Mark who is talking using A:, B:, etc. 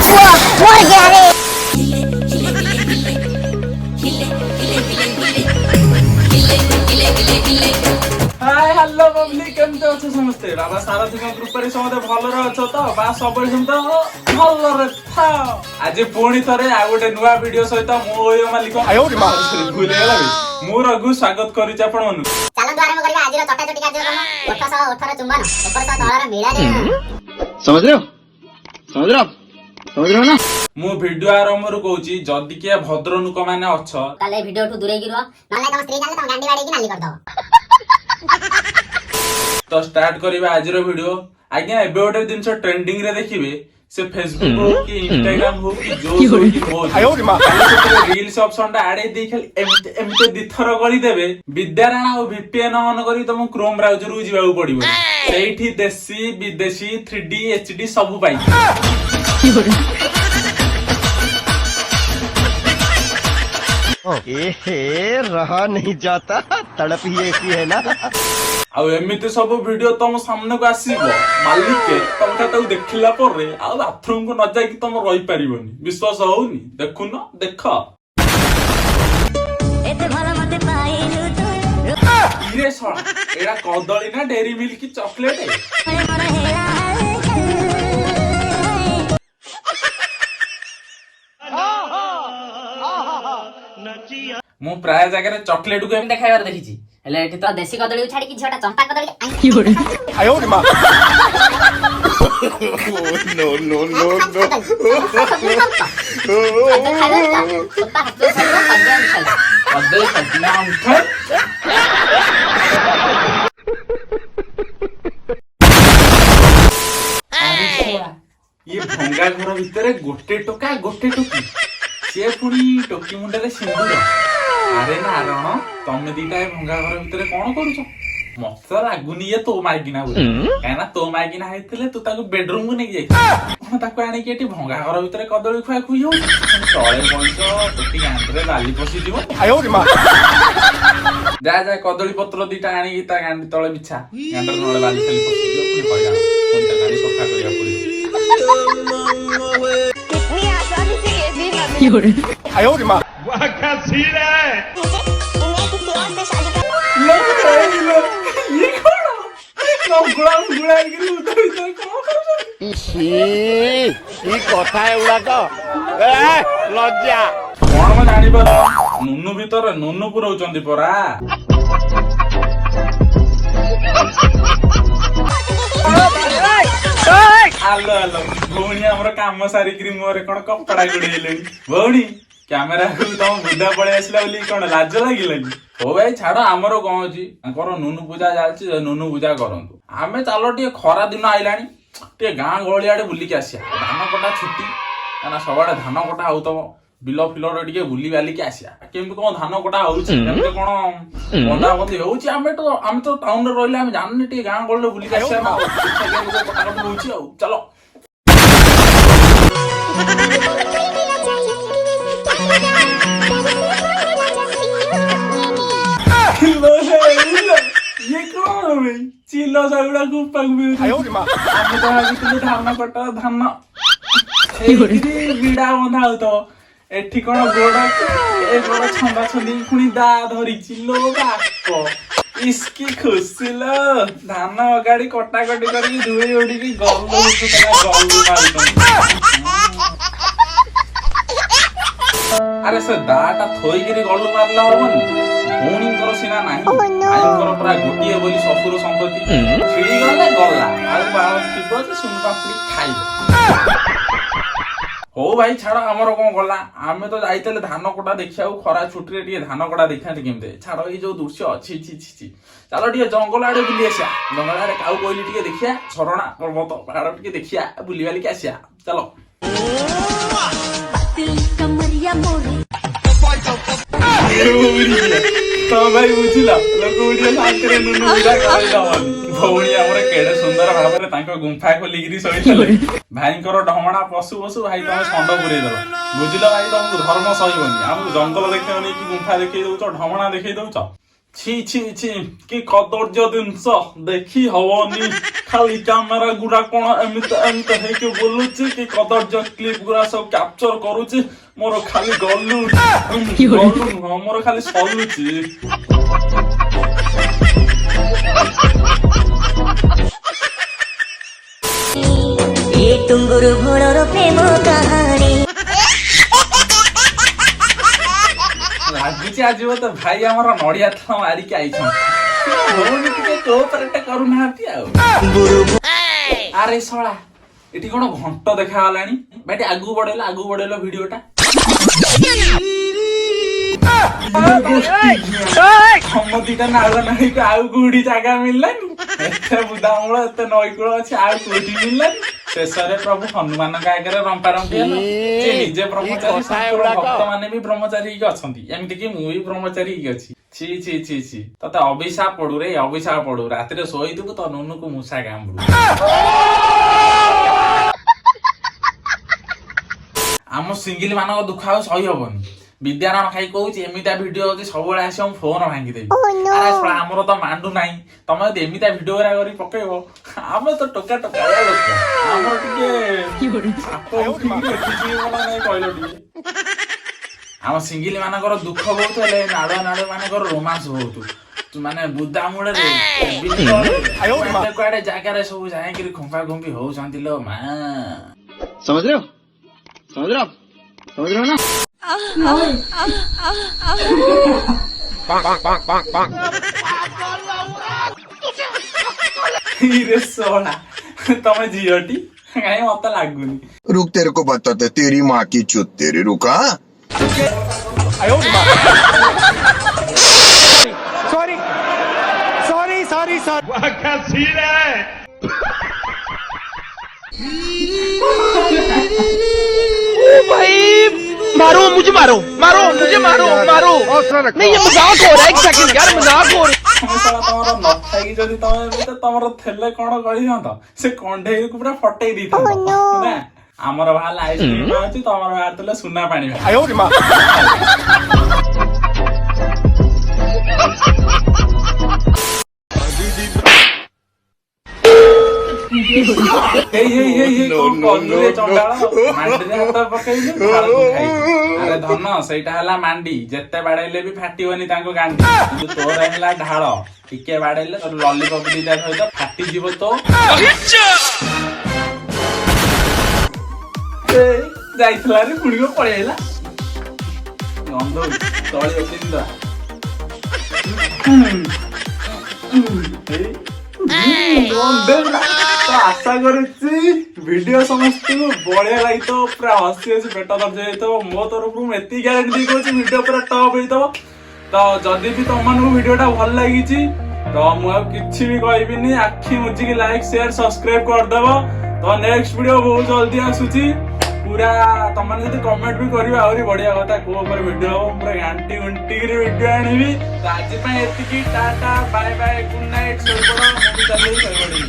A: मर गया रे।
B: हाय हेलो पब्लिक केमते अछ समस्ते बाबा सारथिक ग्रुप रे समते भलो रे अछ तो बा सबले समते भलो रे था आज पुणी थरे आ गोटे नुवा वीडियो सहित मो ओयो मालिक आयो रे मां भूले गेला मो रघु स्वागत करि छ आपण मनु
A: चलो आरंभ करिया आज रो चटा चटी कार्यक्रम 818 चुंबन ऊपर सा तळार मेला रे
C: समझ रहे हो ना
B: मु वीडियो आरंभ रु कहूची जदी के भद्र नुक माने अछ
A: ताले वीडियो ठु दूरे गिरो नले तम स्त्री जाले तम गांडी बाडी की नाली कर दो
B: तो स्टार्ट करिबा आज रो वीडियो आज्ञा एबे ओटे दिन से ट्रेंडिंग रे देखिबे से फेसबुक हो कि इंस्टाग्राम हो कि जो हो कि हो आयो रे मां रील्स ऑप्शन टा आडे देई खाली एमते दिथर करी देबे विद्याराणा और वीपीएन ऑन करी तुम क्रोम ब्राउजर उ जिबाउ पड़िबो सेठी देसी विदेशी 3D HD सब पाई
C: रहा नहीं जाता तड़प ही ऐसी है ना
B: आ एमिते सब वीडियो तुम सामने को आसीबो मालिक के तुम खाताउ देखिला पर रे आ बाथरूम को न जाय कि तुम रही परिबोनी विश्वास होउनी देखु न देख
A: एते भला मते पाइलु तो
B: इरे सळा एडा कदली ना डेरी मिल्क की चॉकलेट मु प्राय जगह चॉकलेट को
A: एमते खाइबार देखिची हेले एठी तो देसी कदली छाडी कि झटा चंपा कदली
B: आयो रे मां नो ये भंगा घर भितर गोटे टोका गोटे टोकी से पुणी टोकी मुंडे रे सिंदूर अरे नारायण तमे दीटा भंगा घर भितर कौन करूछ मत लागुनी ये तो माइकिना बोली कहना तो माइकिना हेतिले तू ताको बेडरूम को नेकी जाई कोन ताको आनी के एटी भंगा घर भितर कदली खुआ खुई हो तळे मଣିଷ टोकी गांडरे लाली पसी दिबो आयो रे मां जा जा कदली पत्र दीटा आनी ता गांडी तळे बिछा गांडर नळे लाली खाली पसी दिबो पुनी कहया कोन ता गाड़ी सफा करिया पड़ी
A: कितनी आसानी से ये भी ना
B: आयो रे मां
C: वाह क्या सीन है
B: ये कौन गुड़ा गिरी उधर इधर कौन कर
C: ई कथा एउडा तो लज्जा
B: कौन म जानि पर नुनु भीतर नुनु पुरौचंदी परा आलो आलो भौणी हमर काम सारी क्रीम मोरे कोन कपड़ा गुडीले भौणी कैमेरा को तुम बुधा पळे आसला बोली कोन लाज लागिलानी ओ भाई छाड़ आमर कौन अछि अंकर नुनु पूजा जालछि नुनु पूजा करंतु आमे चालो टे खरा दिन आइलानी टे गां गळी आडे बुली के आसिया धान कटा छुट्टी ना सबडे धान कटा होतबो बिलो फिलो रे टिके बुली वाली के आसिया केमते कोन धान कटा होउछि केमते कोन बंदा बंदी होउछि आमे तो टाउन रे रहले आमे जानने टे गां गळले बुली के आसिया ना केमते कटा कटा होउछि आ चलो ये कौन है भाई चिल्ला सागुड़ा को पग में आयो रे मां हम तो आगे तो धान कटा धान एठी बिडा बंधा होतो एठी कोन गोडा ए गोडा छंदा छंदी खुनी दा धरि चिल्लो बाप इसकी खुशी लो धान गाड़ी कटा कटी करी धुई उड़ी की गल होतो तला गल मारतो अरे से दाटा थोई गिरी गल्लू मारला होबनी भौणींकर सिना नाही आईंकर पूरा गोटिए बोली ससुर संपत्ति छिड़ी गले गला आ बाळ टिपो जे सुन पापड़ी खाइबो हो भाई छाड़ हमर कोन गला आमे तो जाइतले धान कोटा देखियाउ खरा छुट्टी रे टिके धान कोटा देखाते केमते छाड़ ई जो दृश्य अछि छी छी छी चलो टिके जंगल आडे बुली आसिया जंगल आडे काउ कोइली टिके देखिया झरणा पर्वत पहाड़ टिके देखिया बुली वाली के आसिया चलो
A: कमरिया मोरी
B: तो भाई बुझिला लोक वीडियो साथ करे नुनु विदा करैला भौणी हमर केडे सुंदर भाबरे तांको गुंफा खोली गिरी सहितले भाईंकर ढमणा पशु पशु भाई तमे संड पुरै दलो बुझिला भाई तुमको धर्म सहीबनी हम जंगल देखियोनी कि गुंफा देखै दउछ ढमणा देखै दउछ ছি ছি ছি କି କଦର୍ଯ୍ୟ ଜିନିଷ ଦେଖି ହବନି ଖାଲି କ୍ୟାମେରା ଗୁଡା କଣ ଏମିତି ଏମିତି ହେଇକି ବୁଲୁଛି କି କଦର୍ଯ୍ୟ କ୍ଲିପ ଗୁଡା ସବୁ କ୍ୟାପଚର କରୁଛି ମୋର ଖାଲି ଗଲୁ ନୁହଁ ମୋର ଖାଲି ସଲୁଛି।
D: ये टुंगुरु घोड़र प्रेम कहानी
B: ଲାଗୁଛି ଆଜି ବୋଧେ ଭାଇ ଆମର ନଡିଆ ଥାଳ ମାରିକି ଆଇଛନ୍ତି ଭଉଣୀ ଟିକେ କୋଅପରେଟ କରୁନାହାନ୍ତି ଆଉ। ଆରେ ଶଳା ଏଠି କଣ ଘଣ୍ଟ ଦେଖାଗଲାଣି ଭାଇ ଟିକେ ଆଗକୁ ବଢେଇଲ ଭିଡିଓଟା। ସମତିଟା ନାଳ ନଈକୁ ଆଉ କୋଉଠି ଜାଗା ମିଳିଲାନି ଏତେ ବୁଦାମୂଳ ଏତେ ନଈକୂଳ ଅଛି ଆଉ କୋଉଠି ମିଳିଲାନି। ଶେଷରେ ପ୍ରଭୁ ହନୁମାନଙ୍କ ଆଗରେ ରମ୍ପାରମ୍ପି ହେଲ ଯେ ନିଜେ ବ୍ରହ୍ମଚାରୀ ଭକ୍ତ ମାନେ ବି ବ୍ରହ୍ମଚାରୀ ହେଇକି ଅଛନ୍ତି ଏମିତି କି ମୁଁ ବି ବ୍ରହ୍ମଚାରୀ ହେଇକି ଅଛି। ଛି ଛି ଛି ଛି ତତେ ଅଭିଶାପ ପଡୁ ରେ ଅଭିଶାପ ପଡୁ ରାତିରେ ଶୋଇଥିବୁ ତ ନୁନୁକୁ ମୂଷା କାମୁଡୁ। ଆମ ସିଙ୍ଗିଲ ମାନଙ୍କ ଦୁଃଖ ଆଉ ସହି ହବନି। ବିଦ୍ୟାରାୟଣ ଖାଇ କହୁଛି ଏମିତିଆ ଭିଡିଓ ଅଛି ସବୁବେଳେ ଆସିବ ମୁଁ ଫୋନ ଭାଙ୍ଗିଦେବି। ଆରେ ଆମର ତ ମାଣ୍ଡୁ ନାହିଁ ତମେ ଯଦି ଏମିତିଆ ଭିଡିଓ ଗୁରା କରି ପକେଇବ ଆମେ ତ ଟୋକା ଲୋକ ଆମର ଟିକେ କହିଲ ଟିକେ। ଆମ ସିଙ୍ଗିଲ ମାନଙ୍କର ଦୁଃଖ ବହୁତ ହେଲେ ନାଳୁଆ ମାନଙ୍କର ରୋମାନ୍ସ ବହୁତ ମାନେ ବୁଦା ମୂଳରେ କୁଆଡେ ଜାଗାରେ ସବୁ ଯାଇକିରି ଖୁମ୍ପା ଖୁମ୍ପି ହଉଛନ୍ତି ଲୋ ମା।
C: समझ रहे हो ना
B: रे सोना तमे झीटी कहीं मत लगुनि।
E: रुक तेरे को बताते तेरी माँ की चुत तेरी रुका।
C: सॉरी सॉरी सॉरी सॉरी क्या सीन है। भाई मारो मुझे मारो नहीं ये मजाक हो रहा है। एक सेकंड यार मजाक हो रहा है।
B: ତମର ନଥାଇକି ଯଦି ତମେ ତମର ଥେଲେ କଣ କରିଥାନ୍ତ ସେ କଣ୍ଢେଇକୁ ପୁରା ଫଟେଇ ଦେଇଥାନ୍ତ ନା। ଆମର ବାହାରିଲା ଆଇସ୍କ୍ରିମ ଅଛି ତମର ବାହାରିଥିଲେ ସୁନା ପାଣି। ଆରେ ଧନ ସେଇଟା ହେଲା ମାଣ୍ଡି ଯେତେ ବାଡେଇଲେ ବି ଫାଟିବନି ତାଙ୍କ ଗାଣ୍ଡି କିନ୍ତୁ ତୋର ହେଲା ଢାଳ ଟିକେ ବାଡେଇଲେ ତୋର ଲଲିପପ ଦିଟା ସହିତ ଫାଟିଯିବ ତ। ଯାଇଥିଲା ରେ ପୁଣିକ ପଳେଇ ଆଇଲା ଗନ୍ଧ ତଳି ଅଚିନ୍ତା। ଆଶା କରୁଛି ଭିଡିଓ ସମସ୍ତଙ୍କୁ ବଢିଆ ଲାଗିଥିବ ପୁରା ହସି ହସି ପେଟ ଦର୍ଜ ହେଇଥିବ। ମୋ ତରଫରୁ ମୁଁ ଏତିକି ଗ୍ୟାରେଣ୍ଟି ଦେଇ କହୁଛି ଭିଡିଓ ପୁରା ଟପ୍ ହେଇଥିବ। ତ ଯଦି ବି ତମମାନଙ୍କୁ ଭିଡିଓଟା ଭଲ ଲାଗିଛି ତ ମୁଁ ଆଉ କିଛି ବି କହିବିନି ଆଖି ମୁଜିକି ଲାଇକ୍ ସେୟାର ସବସ୍କ୍ରାଇବ କରିଦବ। ତ ନେକ୍ସଟ ଭିଡିଓ ବହୁତ ଜଲ୍ଦି ଆସୁଛି ପୁରା ତମମାନେ ଯଦି କମେଣ୍ଟ ବି କରିବେ ଆହୁରି ବଢିଆ କଥା କୋଉ ଉପରେ ଭିଡିଓ ହବ ପୁରା ଘାଣ୍ଟି ଘୁଣ୍ଟିକିରି ଭିଡିଓ ଆଣିବି। ତ ଆଜି ପାଇଁ ଏତିକି tata bye bye good night ଶୋଇପଡ ମୁଁ ବି ଚାଲିଲି ଶୋଇପଡିବି।